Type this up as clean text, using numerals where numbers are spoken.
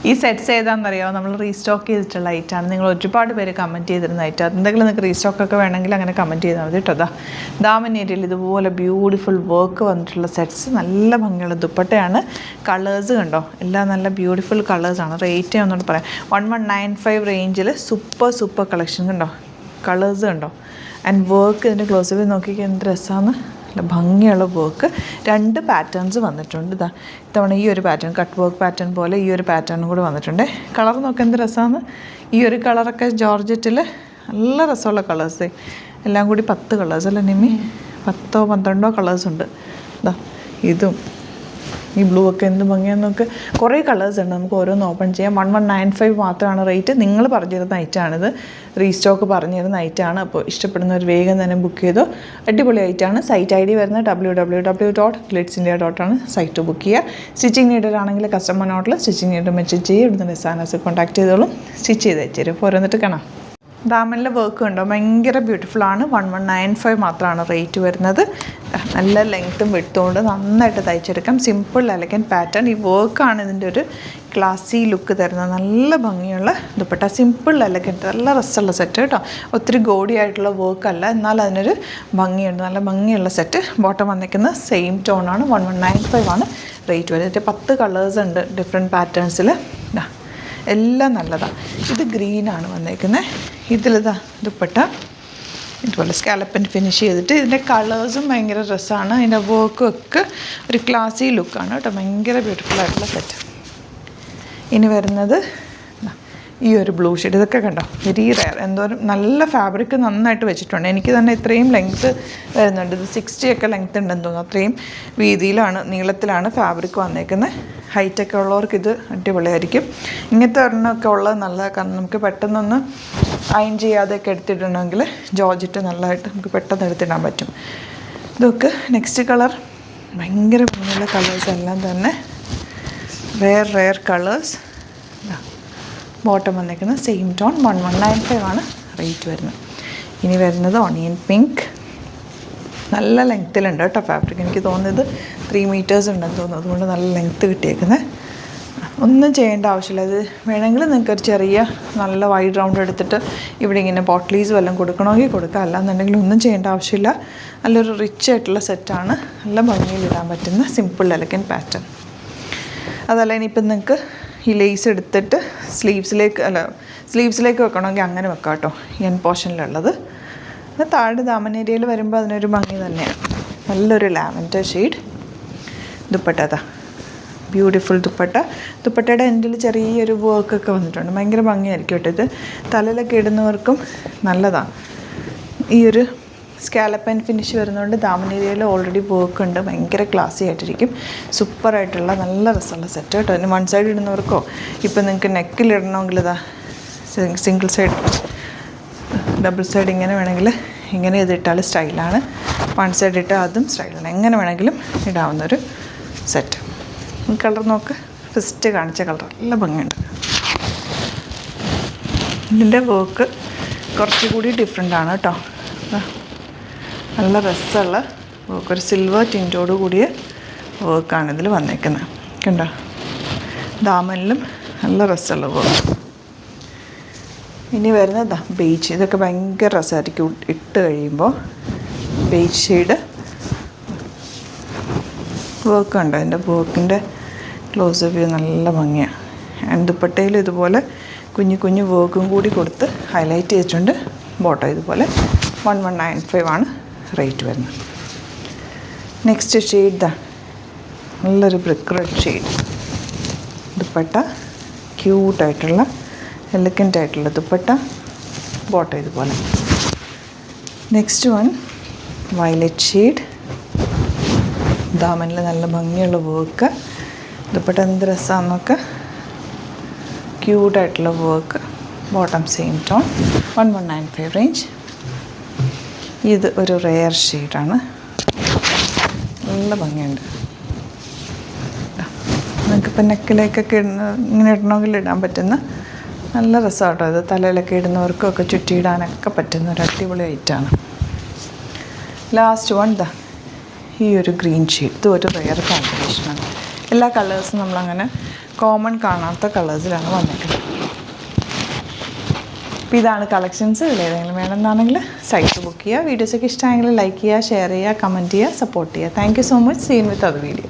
ഈ സെറ്റ്സ് ഏതാണെന്നറിയാമോ? നമ്മൾ റീസ്റ്റോക്ക് ചെയ്തിട്ടുള്ള ഐറ്റാണ്. നിങ്ങൾ ഒരുപാട് പേര് കമൻറ്റ് ചെയ്തിരുന്ന ഐറ്റം. എന്തെങ്കിലും നിങ്ങൾക്ക് റീസ്റ്റോക്കൊക്കെ വേണമെങ്കിൽ അങ്ങനെ കമൻറ്റ് ചെയ്താൽ മതി കേട്ടോ. ദാമൻ ഏരിയയിൽ ഇതുപോലെ ബ്യൂട്ടിഫുൾ വർക്ക് വന്നിട്ടുള്ള സെറ്റ്സ്, നല്ല ഭംഗിയുള്ള ദുപ്പട്ടയാണ്. കളേഴ്സ് കണ്ടോ, എല്ലാം നല്ല ബ്യൂട്ടിഫുൾ കളേഴ്സാണ്. റേറ്റ് ഒന്നുകൂടെ പറയാം, 1195 റേഞ്ചിൽ സൂപ്പർ കളക്ഷൻ കണ്ടോ, കളേഴ്സ് കണ്ടോ. ആൻഡ് വർക്ക് ഇതിൻ്റെ ക്ലോസ് നോക്കിക്കാൻ എന്ത് രസമാണ്, നല്ല ഭംഗിയുള്ള വർക്ക്. 2 പാറ്റേൺസ് വന്നിട്ടുണ്ട്. ഇത്തവണ ഈ ഒരു പാറ്റേൺ കട്ട് വർക്ക് പാറ്റേൺ പോലെ ഈ ഒരു പാറ്റേണും കൂടെ വന്നിട്ടുണ്ട്. കളർ നോക്കാൻ എന്ത് രസമാണ്. ഈ ഒരു കളറൊക്കെ ജോർജറ്റിൽ നല്ല രസമുള്ള കളേഴ്സ്, എല്ലാം കൂടി 10 കളേഴ്സ് അല്ലേ നിമ്മി, 10-12 കളേഴ്സ് ഉണ്ട്. ഇതും ഈ ബ്ലൂ ഒക്കെ എന്ത് ഭംഗിയാന്ന് നോക്ക്. കുറേ കളേഴ്സ് ഉണ്ട്, നമുക്ക് ഓരോന്ന് ഓപ്പൺ ചെയ്യാം. 1195 മാത്രമാണ് റേറ്റ്. നിങ്ങൾ പറഞ്ഞിരുന്ന ഐറ്റാണിത്, റീസ്റ്റോക്ക് പറഞ്ഞിരുന്ന ഐറ്റാണ്. അപ്പോൾ ഇഷ്ടപ്പെടുന്നവർ വേഗം തന്നെ ബുക്ക് ചെയ്തോ. അടിപൊളി ഐറ്റാണ്. സൈറ്റ് ID വരുന്നത് www.glitzindia.com ആണ്. സൈറ്റ് ബുക്ക് ചെയ്യുക. സ്റ്റിച്ചിങ് നീഡറാണെങ്കിൽ കസ്റ്റമർ നോട്ടിൽ സ്റ്റിച്ചിങ് നീഡർ മെസ്സേജ് ചെയ്യുക. ഇവിടുന്ന് ഡിസൈനേഴ്സ് കോൺടാക്ട് ചെയ്തോളും, സ്റ്റിച്ച് ചെയ്ത് അയച്ചുതരും. അപ്പോൾ ഓരോന്നിട്ട് കാണാം. ദാമനിലെ വർക്ക് ഉണ്ടോ, ഭയങ്കര ബ്യൂട്ടിഫുള്ളാണ്. 1195 മാത്രമാണ് റേറ്റ് വരുന്നത്. നല്ല ലെങ്ത്തും വിട്ടുകൊണ്ട് നന്നായിട്ട് തയ്ച്ചെടുക്കാം. Simple elegant pattern. ഈ വർക്കാണ് ഇതിൻ്റെ ഒരു ക്ലാസി ലുക്ക് തരുന്നത്. നല്ല ഭംഗിയുള്ള ദുപ്പട്ട, സിമ്പിൾ എലഗൻറ്റ്, നല്ല രസമുള്ള സെറ്റ് കേട്ടോ. ഒത്തിരി ഗോഡി ആയിട്ടുള്ള വർക്കല്ല, എന്നാൽ അതിനൊരു ഭംഗിയുണ്ട്. നല്ല ഭംഗിയുള്ള സെറ്റ്. ബോട്ടം വന്നിരിക്കുന്ന സെയിം ടോണാണ്. 1195 ആണ് റേറ്റ് വരുന്നത്. 10 കളേഴ്സ് ഉണ്ട് ഡിഫറെൻറ്റ് പാറ്റേൺസിൽ. എല്ലാം നല്ലതാണ്. ഇത് ഗ്രീനാണ് വന്നേക്കുന്നത്. ഇതിലിതാ ദുപ്പട്ട ഇതുപോലെ സ്കാലപ്പിന് ഫിനിഷ് ചെയ്തിട്ട്, ഇതിൻ്റെ കളേഴ്സും ഭയങ്കര രസമാണ്. അതിൻ്റെ വർക്കും ഒക്കെ ഒരു ക്ലാസി ലുക്കാണ് കേട്ടോ. ഭയങ്കര ബ്യൂട്ടിഫുൾ ആയിട്ടുള്ള സെറ്റ്. ഇനി വരുന്നത് ഈ ഒരു ബ്ലൂ ഷെയ്ഡ്. ഇതൊക്കെ കണ്ടോ, വെരി റെയർ. എന്തോരം നല്ല ഫാബ്രിക് നന്നായിട്ട് വെച്ചിട്ടുണ്ട്. എനിക്ക് തന്നെ ഇത്രയും ലെങ്ത്ത് വരുന്നുണ്ട്. ഇത് 60 ഒക്കെ ലെങ്ത്ത് ഉണ്ടെന്ന് തോന്നുന്നു. അത്രയും വീതിയിലാണ്, നീളത്തിലാണ് ഫാബ്രിക് വന്നേക്കുന്നത്. ഹൈറ്റൊക്കെ ഉള്ളവർക്ക് ഇത് അടിപൊളിയായിരിക്കും. ഇങ്ങനത്തെ ഒരെണ്ണമൊക്കെ ഉള്ളത് നല്ലതാണ്. കാരണം നമുക്ക് പെട്ടെന്നൊന്ന് അയൺ ചെയ്യാതെയൊക്കെ എടുത്തിട്ടുണ്ടെങ്കിൽ ജോർജറ്റ് നല്ലതായിട്ട് നമുക്ക് പെട്ടെന്ന് എടുത്തിടാൻ പറ്റും. ഇതൊക്കെ നെക്സ്റ്റ് കളർ ഭയങ്കര ഭംഗിയുള്ള കളേഴ്സ് എല്ലാം തന്നെ റെയർ കളേഴ്സ്. ബോട്ടം വന്നിരിക്കുന്നത് സെയിം ടോൺ. 1195 ആണ് റേറ്റ് വരുന്നത്. ഇനി വരുന്നത് ഓണിയൻ പിങ്ക്. നല്ല ലെങ്ത്തിലുണ്ട് കേട്ടോ ഫാബ്രിക്. എനിക്ക് തോന്നുന്നത് 3 മീറ്റേഴ്സ് ഉണ്ടെന്ന് തോന്നുന്നു. അതുകൊണ്ട് നല്ല ലെങ്ത്ത് കിട്ടിയേക്കുന്നത്. ഒന്നും ചെയ്യേണ്ട ആവശ്യമില്ല. ഇത് വേണമെങ്കിൽ നിങ്ങൾക്കൊരു ചെറിയ നല്ല വൈഡ് റൗണ്ട് എടുത്തിട്ട് ഇവിടെ ഇങ്ങനെ പോട്ട്ലീസ് വല്ലതും കൊടുക്കണമെങ്കിൽ കൊടുക്കുക. അല്ലാന്നുണ്ടെങ്കിൽ ഒന്നും ചെയ്യേണ്ട ആവശ്യമില്ല. നല്ലൊരു റിച്ച് ആയിട്ടുള്ള സെറ്റാണ്. നല്ല ഭംഗിയിലിടാൻ പറ്റുന്ന സിമ്പിൾ എലഗൻറ്റ് പാറ്റേൺ. അതല്ല ഇനിയിപ്പം നിങ്ങൾക്ക് ഈ ലേസ് എടുത്തിട്ട് സ്ലീവ്സിലേക്ക് വെക്കണമെങ്കിൽ അങ്ങനെ വെക്കാം കേട്ടോ. എൻ പോർഷനിലുള്ളത്. താഴെ ദാമൻ ഏരിയയിൽ വരുമ്പോൾ അതിനൊരു ഭംഗി തന്നെയാണ്. നല്ലൊരു lavender shade dupatta. Beautiful dupatta. ദുപ്പട്ടയുടെ എൻഡിൽ ചെറിയൊരു വർക്കൊക്കെ വന്നിട്ടുണ്ട്. ഭയങ്കര ഭംഗിയായിരിക്കും കേട്ടോ. ഇത് തലയിലൊക്കെ ഇടുന്നവർക്കും നല്ലതാണ്. ഈ ഒരു സ്കാലപ്പ് ആൻഡ് ഫിനിഷ് വരുന്നതുകൊണ്ട് ദാമൻ ഏരിയയിൽ ഓൾറെഡി വർക്ക് ഉണ്ട്. ഭയങ്കര ക്ലാസി ആയിട്ടിരിക്കും. സൂപ്പറായിട്ടുള്ള നല്ല രസമുള്ള സെറ്റ് കേട്ടോ. അതിന് 1 സൈഡ് ഇടുന്നവർക്കോ ഇപ്പം നിങ്ങൾക്ക് നെക്കിലിടണമെങ്കിൽ ഇതാ സിംഗിൾ സൈഡ്, ഡബിൾ സൈഡ് ഇങ്ങനെ വേണമെങ്കിൽ ഇങ്ങനെ ഇതിട്ടാൽ സ്റ്റൈലാണ്. 1 സൈഡ് ഇട്ടാൽ അതും സ്റ്റൈലാണ്. എങ്ങനെ വേണമെങ്കിലും ഇടാവുന്നൊരു സെറ്റ്. കളർ നോക്ക്, ഫസ്റ്റ് കാണിച്ച കളർ നല്ല ഭംഗിയുണ്ട്. ഇതിൻ്റെ വർക്ക് കുറച്ചുകൂടി ഡിഫറെൻ്റാണ് കേട്ടോ. നല്ല രസമുള്ള വർക്ക്, ഒരു സിൽവർ ടിൻറ്റോട് കൂടിയ വർക്കാണ് ഇതിൽ വന്നേക്കുന്നത്. കണ്ടോ, ദാമനിലും നല്ല രസമുള്ള വർക്ക്. ഇനി വരുന്നത് ബേജ്. ഇതൊക്കെ ഭയങ്കര രസമായിരിക്കും ഇട്ട് കഴിയുമ്പോൾ. ബേജ് ഷെയ്ഡ് വർക്ക് ഉണ്ട്. അതിൻ്റെ വർക്കിൻ്റെ ക്ലോസ് വ്യൂ നല്ല ഭംഗിയാണ്. ആൻഡ് ദുപ്പട്ടയിൽ ഇതുപോലെ കുഞ്ഞു വർക്കും കൂടി കൊടുത്ത് ഹൈലൈറ്റ് ചെയ്തിട്ടുണ്ട്. ബോട്ടം ഇതുപോലെ 1195 ആണ് റേറ്റ് വരുന്നത്. നെക്സ്റ്റ് ഷെയ്ഡ് നല്ലൊരു ബ്രിക്ക് റെഡ് ഷെയ്ഡ്. ദുപ്പട്ട ക്യൂട്ടായിട്ടുള്ള എലഗൻ്റ് ആയിട്ടുള്ള ദുപ്പട്ട. ബോട്ടം ഇതുപോലെ. Next one violet shade. ദാമനിൽ നല്ല ഭംഗിയുള്ള വർക്ക്. ദുപ്പട്ട എന്ത് രസമാണെന്നൊക്കെ. ക്യൂട്ടായിട്ടുള്ള work. Bottom same tone. 1195 range. ഇത് ഒരു റെയർ ഷെയ്ഡാണ്. നല്ല ഭംഗിയുണ്ട്. നിങ്ങൾക്കിപ്പോൾ നെക്കിലേക്കൊക്കെ ഇങ്ങനെ ഇടണമെങ്കിൽ ഇടാൻ പറ്റുന്ന നല്ല രസമാട്ടോ. ഇത് തലയിലൊക്കെ ഇടുന്നവർക്കൊക്കെ ചുറ്റിയിടാനൊക്കെ പറ്റുന്ന ഒരു അടിപൊളി ഐറ്റമാണ്. ലാസ്റ്റ് വൺ ഈ ഒരു ഗ്രീൻ ഷെയ്ഡ്. ഇത് ഒരു റെയർ കോമ്പിനേഷനാണ്. എല്ലാ കളേഴ്സും നമ്മളങ്ങനെ കോമൺ കാണാത്ത കളേഴ്സിലാണ് വന്നിട്ടുള്ളത്. അപ്പോൾ ഇതാണ് കളക്ഷൻസ്. ഇതിലേതെങ്കിലും വേണമെന്നാണെങ്കിൽ സൈറ്റ് ബുക്ക് ചെയ്യുക. വീഡിയോസൊക്കെ ഇഷ്ടമായെങ്കിൽ ലൈക്ക് ചെയ്യുക, ഷെയർ ചെയ്യുക, കമൻറ്റ് ചെയ്യുക, സപ്പോർട്ട് ചെയ്യുക. Thank you so much. സീൻ വിത്ത് അത് വീഡിയോ.